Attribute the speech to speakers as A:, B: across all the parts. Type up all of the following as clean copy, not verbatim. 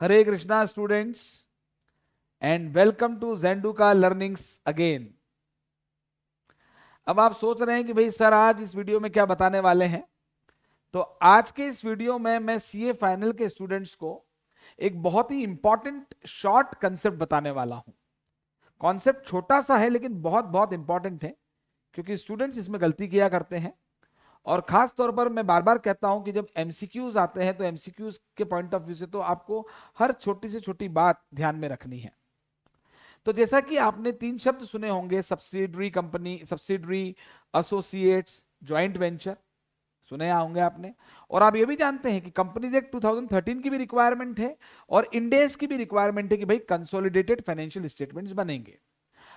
A: Hare Krishna students and welcome to Zenduka learnings again. अब आप सोच रहे हैं कि भाई सर आज इस वीडियो में क्या बताने वाले हैं। तो आज के इस वीडियो में मैं सीए फाइनल के स्टूडेंट्स को एक बहुत ही इंपॉर्टेंट शॉर्ट कंसेप्ट बताने वाला हूं। कॉन्सेप्ट छोटा सा है लेकिन बहुत बहुत इंपॉर्टेंट है, क्योंकि स्टूडेंट्स इसमें गलती किया करते हैं। और खास तौर पर मैं बार बार कहता हूं कि जब एमसीक्यूज आते हैं तो एमसीक्यूज के पॉइंट ऑफ व्यू से तो आपको हर छोटी से छोटी बात ध्यान में रखनी है। तो जैसा कि आपने तीन शब्द सुने होंगे, subsidiary company, subsidiary, associates, joint venture, सुने होंगे आपने। और आप ये भी जानते हैं कि कंपनीज एक्ट 2013 की भी रिक्वायरमेंट है और इंडेस की भी रिक्वायरमेंट है कि भाई कंसोलिडेटेड फाइनेंशियल स्टेटमेंट्स बनेंगे।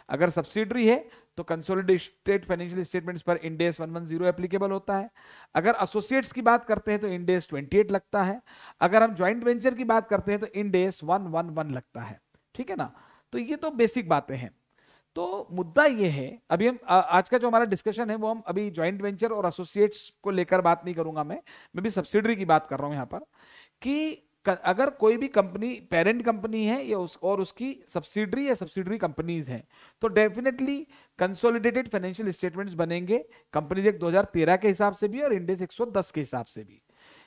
A: अगर सब्सिडरी है तो कंसोलिडेटेड फाइनेंशियल स्टेटमेंट्स पर इंडेस 110 एप्लीकेबल होता है। अगर एसोसिएट्स की बात करते हैं तो इंडेस 28 लगता है। अगर हम ज्वाइंट वेंचर की बात करते हैं तो इंडेस 111 लगता है। ठीक है ना। तो ये तो बेसिक बातें हैं। तो मुद्दा ये है, अभी हम आज का जो हमारा डिस्कशन है वो हम अभी ज्वाइंट वेंचर और एसोसिएट्स को लेकर बात नहीं करूंगा। मैं भी सब्सिडरी की बात कर रहा हूं यहां पर कि अगर कोई भी कंपनी पेरेंट कंपनी है या और उसकी सब्सिडरी या सब्सिडरी कंपनीज हैं तो डेफिनेटली कंसोलिडेटेड फाइनेंशियल स्टेटमेंट्स बनेंगे, कंपनीज एक्ट 2013 के हिसाब से भी और इंडेक्स 110 के हिसाब से भी।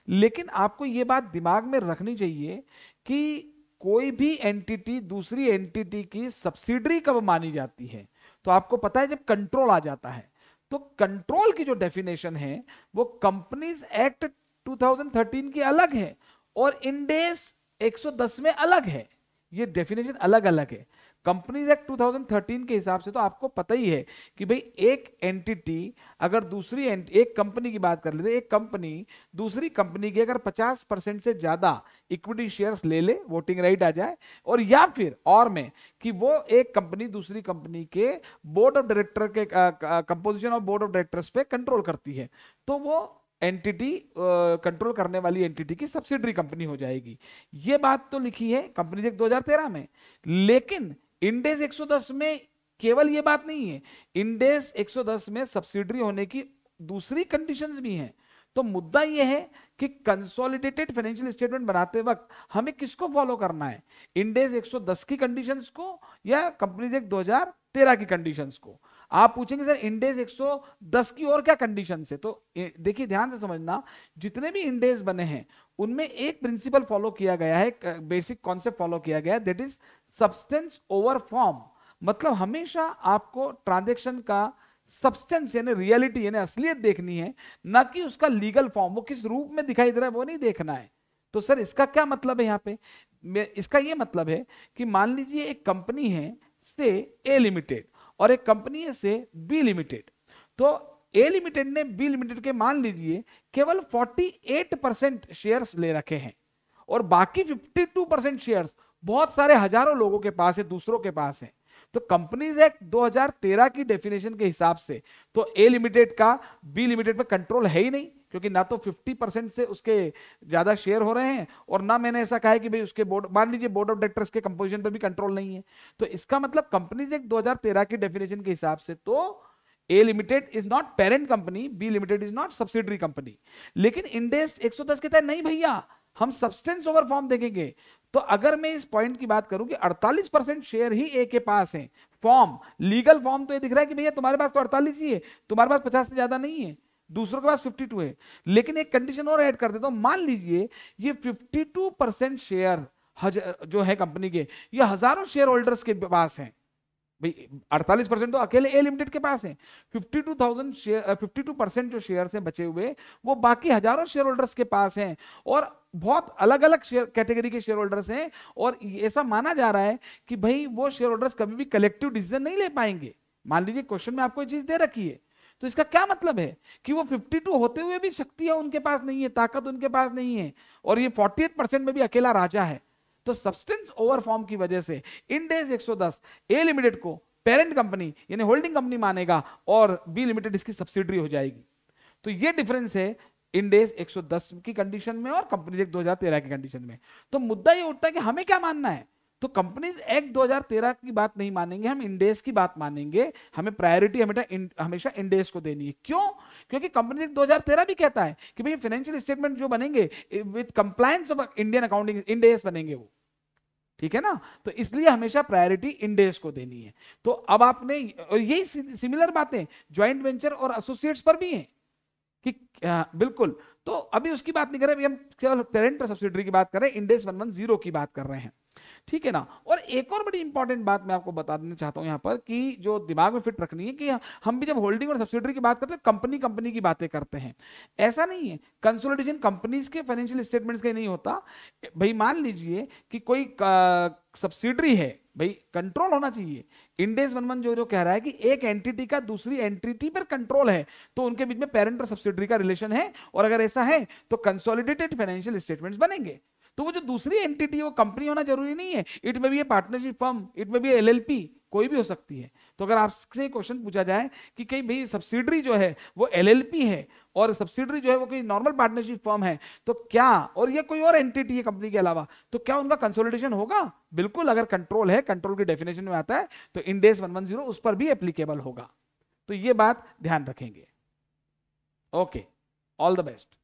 A: लेकिन आपको यह बात दिमाग में रखनी चाहिए कि कोई भी एंटिटी दूसरी एंटिटी की सब्सिडरी कब मानी जाती है। तो आपको पता है जब कंट्रोल आ जाता है। तो कंट्रोल की जो डेफिनेशन है वो कंपनीज एक्ट 2013 की अलग है और इंडेस 110 में अलग है। ये डेफिनेशन अलग अलग है। कंपनीज एक्ट 2013 के हिसाब से तो आपको पता ही है कि भाई एक एंटिटी अगर दूसरी एक कंपनी की बात कर लेते, एक कंपनी दूसरी कंपनी की अगर 50% से ज्यादा इक्विटी शेयर्स ले ले, वोटिंग राइट आ जाए, और या फिर और में कि वो एक कंपनी दूसरी कंपनी के बोर्ड ऑफ डायरेक्टर के composition of board of directors पे कंट्रोल करती है, तो वो एंटिटी कंट्रोल करने वाली एंटिटी की सब्सिडरी कंपनी हो जाएगी। ये बात तो लिखी है कंपनी एक्ट 2013 में। लेकिन इंडेस 110 में केवल ये बात नहीं है, इंडेस 110 में सब्सिडरी होने की दूसरी कंडीशंस भी हैं। तो मुद्दा यह है कि कंसोलिडेटेड फाइनेंशियल स्टेटमेंट बनाते वक्त हमें किसको फॉलो करना है, इंडेस 110 की कंडीशंस को या कंपनी एक्ट 2013 की कंडीशंस को। आप पूछेंगे सर इंडेस 110 की और क्या कंडीशन है, तो देखिए ध्यान से समझना, जितने भी इंडेस बने हैं उनमें एक प्रिंसिपल फॉलो किया गया है, बेसिक कॉन्सेप्ट फॉलो किया गया है, that is substance over form. मतलब हमेशा आपको ट्रांजैक्शन का सब्सटेंस यानी रियलिटी यानी असलियत देखनी है, ना कि उसका लीगल फॉर्म, वो किस रूप में दिखाई दे रहा है वो नहीं देखना है। तो सर इसका क्या मतलब है यहाँ पे, इसका ये मतलब है कि मान लीजिए एक कंपनी है से ए लिमिटेड और एक कंपनी है से बी लिमिटेड। तो ए लिमिटेड ने बी लिमिटेड के मान लीजिए केवल 48% शेयर्स ले रखे हैं और बाकी 52% शेयर्स बहुत सारे हजारों लोगों के पास है, दूसरों के पास है। तो कंपनीज एक्ट 2013 की डेफिनेशन के हिसाब से तो ए लिमिटेड का बी लिमिटेड पे कंट्रोल है ही नहीं, क्योंकि ना तो 50% से उसके ज्यादा शेयर हो रहे हैं और ना मैंने ऐसा कहा है कि भाई उसके बोर्ड, मान लीजिए बोर्ड ऑफ डायरेक्टर्स के कंपोजिशन पे भी कंट्रोल नहीं है। तो इसका मतलब कंपनीज एक्ट 2013 की डेफिनेशन के हिसाब से तो A limited is not parent company, B limited is not subsidiary company. लेकिन इंडेस 110 कहता है नहीं भैया, हम सब्सटेंस ओवर फॉर्म देखेंगे। तो अगर मैं इस पॉइंट की बात करूं कि 48% शेयर ही ए के पास है, फॉर्म लीगल फॉर्म तो ये दिख रहा है कि भैया तुम्हारे पास तो 48 ही है, तुम्हारे पास 50 से ज्यादा नहीं है, दूसरों के पास 52 है। लेकिन एक कंडीशन और ऐड कर देता हूं, मान लीजिए ये 52% शेयर जो है कंपनी के, ये हजारों शेयर होल्डर्स के पास है। भाई 48% तो अकेले ए लिमिटेड के पास है, 52,000 शेयर, 52% जो शेयर हैं बचे हुए वो बाकी हजारों शेयर होल्डर्स के पास हैं और बहुत अलग अलग शेयर कैटेगरी के शेयर होल्डर्स हैं। और ऐसा माना जा रहा है कि भाई वो शेयर होल्डर्स कभी भी कलेक्टिव डिसीजन नहीं ले पाएंगे। मान लीजिए क्वेश्चन में आपको ये चीज दे रखी है, तो इसका क्या मतलब है कि वो 52 होते हुए भी शक्ति है उनके पास नहीं है, ताकत उनके पास नहीं है, और ये 48% में भी अकेला राजा है। तो सब्सटेंस ओवर फॉर्म की वजह से इंडेस 110 ए लिमिटेड को पेरेंट कंपनी यानी होल्डिंग कंपनी मानेगा और बी लिमिटेड इसकी सब्सिडरी हो जाएगी। तो ये डिफरेंस है इंडेस 110 की कंडीशन में और कंपनी एक्ट 2013 की कंडीशन में। तो मुद्दा ये उठता है कि हमें क्या मानना है। तो कंपनीज एक्ट 2013 की बात नहीं मानेंगे, हम इंडेस की बात मानेंगे। हमें प्रायोरिटी हमेशा इंडेस को देनी है। क्यों? क्योंकि कंपनी एक्ट 2013 भी कहता है कि भाई फाइनेंशियल स्टेटमेंट जो बनेंगे with compliance of Indian accounting Ind AS बनेंगे वो। ठीक है ना। तो इसलिए हमेशा प्रायोरिटी इंडेस को देनी है। तो अब आपने, और यही सिमिलर बातें ज्वाइंट वेंचर और एसोसिएट्स पर भी हैं कि बिल्कुल। तो अभी उसकी बात नहीं कर रहे, अभी हम केवल पेरेंट और सब्सिडरी की बात कर रहे हैं, इंडेस 110 की बात कर रहे हैं, ठीक है ना। और एक और बड़ी इंपॉर्टेंट बात मैं आपको बता देना चाहता हूं यहां पर, कि जो दिमाग में फिट रखनी है, कि हम भी जब होल्डिंग और सब्सिडरी की बात करते हैं कंपनी कंपनी की बातें करते हैं, ऐसा नहीं है। कंसोलिडेशन कंपनीज के फाइनेंशियल स्टेटमेंट्स का नहीं होता भाई। मान लीजिए कि कोई सब्सिडरी है, भाई कंट्रोल होना चाहिए। इंडेस 110 जो कह रहा है कि एक एंटिटी का दूसरी एंटिटी पर कंट्रोल है, तो उनके बीच में पेरेंट और सब्सिडरी का रिलेशन है, और अगर ऐसा है तो कंसोलिडेटेड फाइनेंशियल स्टेटमेंट्स बनेंगे। तो वो जो दूसरी एंटिटी वो कंपनी होना जरूरी नहीं है, इट में भी ए पार्टनरशिप फर्म, इट में भी एलएलपी, कोई भी हो सकती है। तो अगर आपसे क्वेश्चन पूछा जाए कि कहीं भाई सब्सिडरी जो है वो एलएलपी है और सब्सिडरी जो है वो कोई नॉर्मल पार्टनरशिप फर्म है, तो क्या, और ये कोई और एंटिटी है कंपनी के अलावा, तो क्या उनका कंसोलिडेशन होगा? बिल्कुल। अगर कंट्रोल है, कंट्रोल की डेफिनेशन में आता है, तो इंडेस 110 उस पर भी एप्लीकेबल होगा। तो ये बात ध्यान रखेंगे। Okay, all the best.